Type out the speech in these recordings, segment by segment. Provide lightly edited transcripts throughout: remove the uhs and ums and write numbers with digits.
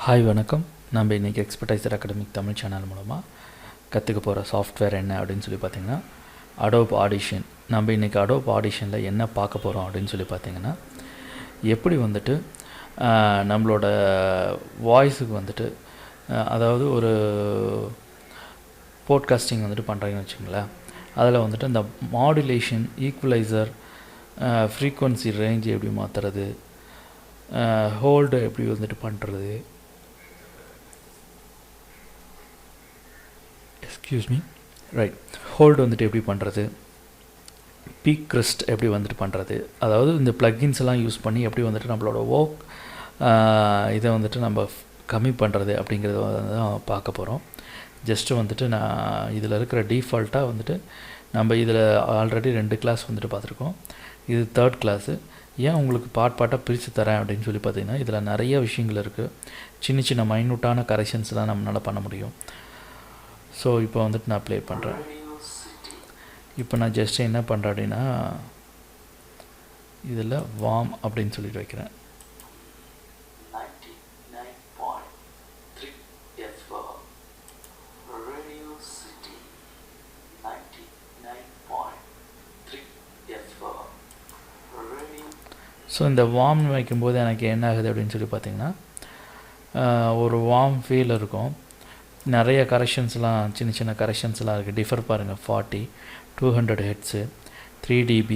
Hi வணக்கம். நம்ம இன்றைக்கி எக்ஸ்பர்டைசர் அகாடமி தமிழ் சேனல் மூலமாக கற்றுக்க போகிற சாஃப்ட்வேர் என்ன அப்படின்னு சொல்லி பார்த்திங்கன்னா அடோப் ஆடிஷன். நம்ம இன்றைக்கி அடோப் ஆடிஷனில் என்ன பார்க்க போகிறோம் அப்படின்னு சொல்லி பார்த்திங்கன்னா எப்படி வந்துட்டு நம்மளோட வாய்ஸுக்கு வந்துட்டு அதாவது ஒரு போட்காஸ்டிங் வந்துட்டு பண்ணுறீங்கன்னு வச்சுங்களேன். அதில் வந்துட்டு இந்த மாடுலேஷன், ஈக்குவலைசர், ஃப்ரீக்வன்சி ரேஞ்ச் எப்படி மாற்றுறது, ஹோல்டு எப்படி வந்துட்டு பண்ணுறது, ஹோல்டு வந்துட்டு எப்படி பண்ணுறது, பீக் கிறிஸ்ட் எப்படி வந்துட்டு பண்ணுறது, அதாவது இந்த ப்ளக்கின்ஸ் எல்லாம் யூஸ் பண்ணி எப்படி வந்துட்டு நம்மளோட இதை வந்துட்டு நம்ம கம்மி பண்ணுறது அப்படிங்கிறத தான் பார்க்க போகிறோம். ஜஸ்ட்டு வந்துட்டு நான் இதில் இருக்கிற டிஃபால்ட்டாக வந்துட்டு நம்ம இதில் ஆல்ரெடி 2 கிளாஸ் வந்துட்டு பார்த்துருக்கோம். இது 3rd கிளாஸு. ஏன் உங்களுக்கு பார்ட்டாக பிரித்து தரேன் அப்படின்னு சொல்லி பார்த்தீங்கன்னா இதில் நிறைய விஷயங்கள் இருக்குது. சின்ன சின்ன மைனூட்டான கரெக்ஷன்ஸ்லாம் நம்மளால் பண்ண முடியும். ஸோ இப்போ வந்துட்டு நான் ப்ளே பண்ணுறேன். இப்போ நான் ஜஸ்ட்டு என்ன பண்ணுறேன் அப்படின்னா இதில் வார்ம் அப்படின்னு சொல்லிட்டு வைக்கிறேன். ஸோ இந்த வார்ம் வைக்கும்போது எனக்கு என்ன ஆகுது அப்படின்னு சொல்லி பார்த்திங்கன்னா ஒரு வார்ம் ஃபீல் இருக்கும். நிறைய கரெக்ஷன்ஸ்லாம் சின்ன சின்ன கரெக்ஷன்ஸ்லாம் இருக்குது. டிஃபர் பாருங்கள், 40, 200 ஹெட்ஸு, 3 dB.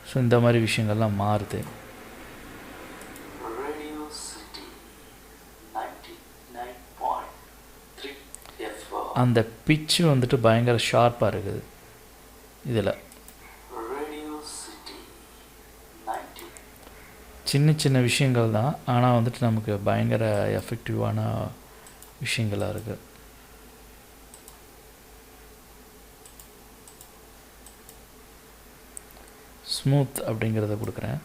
ஸோ இந்த மாதிரி விஷயங்கள்லாம் மாறுது. அந்த பிச்சு வந்துட்டு பயங்கர ஷார்ப்பாக இருக்குது இதில். சின்ன சின்ன விஷயங்கள் தான், ஆனால் வந்துட்டு நமக்கு பயங்கர எஃபெக்டிவான விஷயங்களாக இருக்குது. ஸ்மூத் அப்படிங்கிறத கொடுக்குறேன்.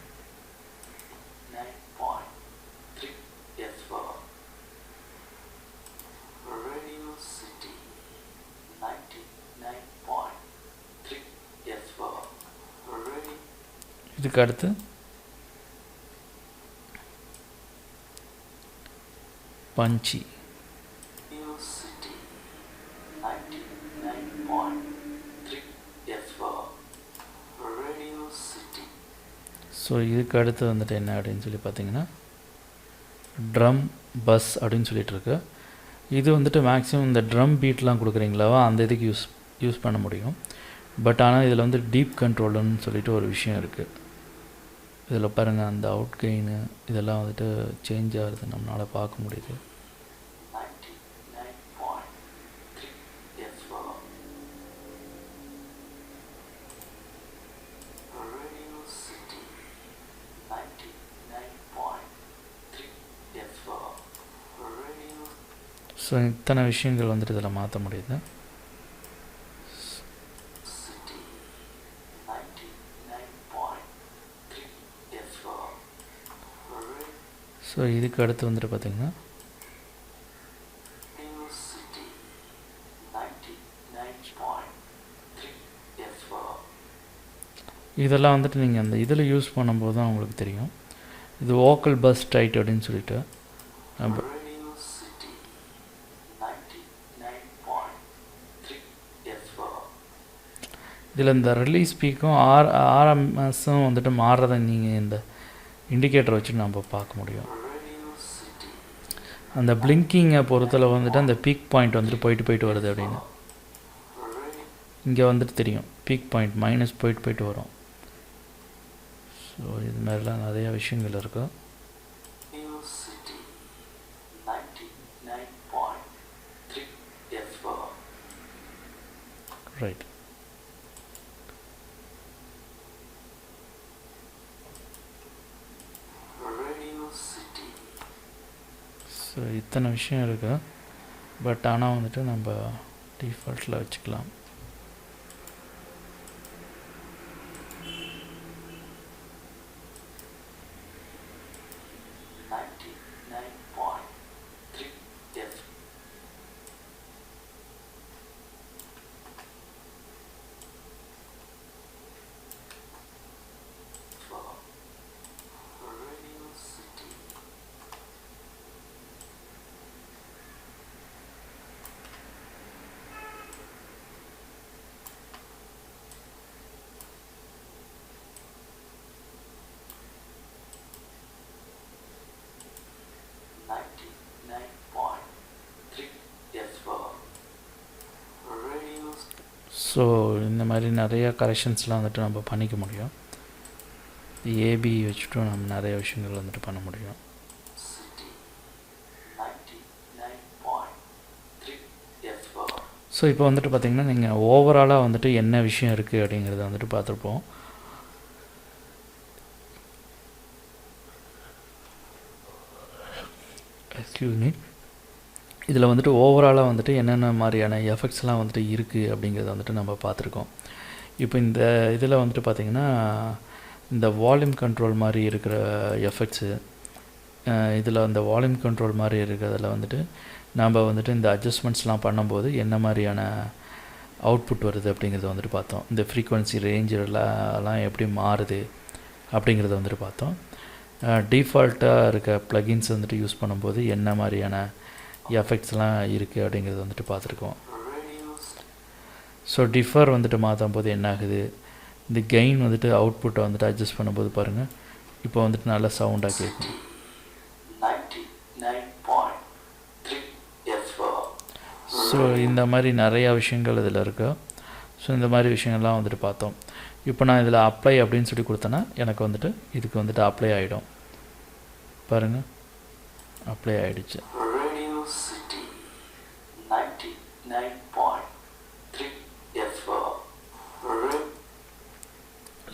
இதுக்கு அடுத்து பஞ்சி. ஸோ இதுக்கு அடுத்து வந்துட்டு என்ன அப்படின்னு சொல்லி பார்த்தீங்கன்னா ட்ரம் பஸ் அப்படின்னு சொல்லிகிட்ருக்கு. இது வந்துட்டு மேக்ஸிமம் இந்த ட்ரம் பீட்லாம் கொடுக்குறீங்களா அந்த இதுக்கு யூஸ் பண்ண முடியும். பட் ஆனால் இதில் வந்து டீப் கண்ட்ரோலுன்னு சொல்லிட்டு ஒரு விஷயம் இருக்குது. இதில் பாருங்கள், அந்த அவுட் கெயின் இதெல்லாம் வந்துட்டு சேஞ்ச் ஆகுது, நம்மளால் பார்க்க முடியுது. ஸோ இத்தனை விஷயங்கள் வந்துட்டு இதில் மாற்ற முடியுது. ஸோ இதுக்கு அடுத்து வந்துட்டு பார்த்திங்கன்னா இதெல்லாம் வந்துட்டு நீங்கள் அந்த இதில் யூஸ் பண்ணும்போது தான் உங்களுக்கு தெரியும். இது வோக்கல் பஸ் டைட் அப்படின்னு சொல்லிட்டு நம்ம இதில் இந்த ரிலீஸ் பீக்கும் ஆர்எம்எஸும் வந்துட்டு மாறுறதை நீங்கள் இந்த இண்டிகேட்டர் வச்சுட்டு நம்ம பார்க்க முடியும். அந்த பிளிங்கிங்கை பொறுத்தல வந்துட்டு அந்த பீக் பாயிண்ட் வந்துட்டு போயிட்டு வருது அப்படின்னு இங்கே வந்துட்டு தெரியும். பீக் பாயிண்ட் மைனஸ் போயிட்டு வரும். ஸோ இது மாதிரிலாம் நிறையா விஷயங்கள் இருக்குது. ரைட். ஸோ இத்தனை விஷயம் இருக்குது. பட் ஆனால் வந்துட்டு நம்ம டிஃபால்ட்டில் வச்சுக்கலாம். ஸோ இந்த மாதிரி நிறையா கரெக்ஷன்ஸ்லாம் வந்துட்டு நம்ம பண்ணிக்க முடியும். ஏபி வச்சுட்டும் நம்ம நிறைய விஷயங்கள் வந்துட்டு பண்ண முடியும். ஸோ இப்போ வந்துட்டு பார்த்திங்கன்னா நீங்கள் ஓவராலாக வந்துட்டு என்ன விஷயம் இருக்குது அப்படிங்கிறத வந்துட்டு பார்த்துருப்போம். Excuse me. இதில் வந்துட்டு ஓவராலாக வந்துட்டு என்னென்ன மாதிரியான எஃபெக்ட்ஸ்லாம் வந்துட்டு இருக்குது அப்படிங்கிறத வந்துட்டு நம்ம பார்த்துருக்கோம். இப்போ இந்த இதில் வந்துட்டு பார்த்திங்கன்னா இந்த வால்யூம் கண்ட்ரோல் மாதிரி இருக்கிற எஃபெக்ட்ஸு, இதில் அந்த வால்யூம் கண்ட்ரோல் மாதிரி இருக்கிறதில் வந்துட்டு நம்ம வந்துட்டு இந்த அட்ஜஸ்ட்மெண்ட்ஸ்லாம் பண்ணும்போது என்ன மாதிரியான அவுட்புட் வருது அப்படிங்கிறத வந்துட்டு பார்த்தோம். இந்த ஃப்ரீக்வன்சி ரேஞ்செல்லாம் எப்படி மாறுது அப்படிங்கிறத வந்துட்டு பார்த்தோம். டிஃபால்ட்டாக இருக்க ப்ளகின்ஸ் வந்துட்டு யூஸ் பண்ணும்போது என்ன மாதிரியான எஃபெக்ட்ஸ்லாம் இருக்குது அப்படிங்கிறத வந்துட்டு பார்த்துருக்கோம். ஸோ டிஃபர் வந்துட்டு மாற்றும் போது என்ன ஆகுது, இந்த கெயின் வந்துட்டு அவுட்புட்டை வந்துட்டு அட்ஜஸ்ட் பண்ணும்போது பாருங்கள் இப்போ வந்துட்டு நல்லா சவுண்டாக கேட்கும். ஸோ இந்த மாதிரி நிறையா விஷயங்கள் இதில் இருக்குது. ஸோ இந்த மாதிரி விஷயங்கள்லாம் வந்துட்டு பார்த்தோம். இப்போ நான் இதில் அப்ளை அப்படின்னு சொல்லி கொடுத்தேன்னா எனக்கு வந்துட்டு இதுக்கு வந்துட்டு அப்ளை ஆகிடும். பாருங்கள் அப்ளை ஆகிடுச்சு.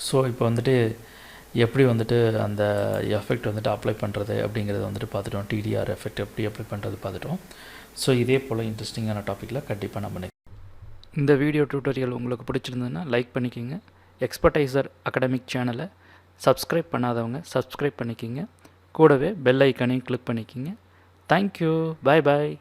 ஸோ இப்போ வந்துட்டு எப்படி வந்துட்டு அந்த எஃபெக்ட் வந்துட்டு அப்ளை பண்ணுறது அப்படிங்கிறத வந்துட்டு பார்த்துட்டோம். டிடிஆர் எஃபெக்ட் எப்படி அப்ளை பண்ணுறது பார்த்துட்டோம். ஸோ இதே போல் இன்ட்ரெஸ்டிங்கான டாப்பிக்கில் கண்டிப்பாக நம்ம இந்த வீடியோ டியூட்டோரியல் உங்களுக்கு பிடிச்சிருந்ததுன்னா லைக் பண்ணிக்கோங்க. எக்ஸ்பர்டைசர் அகாடமிக் சேனலை சப்ஸ்கிரைப் பண்ணாதவங்க சப்ஸ்கிரைப் பண்ணிக்கிங்க. கூடவே பெல் ஐக்கானையும் கிளிக் பண்ணிக்கிங்க. தேங்க்யூ. பாய் பாய்.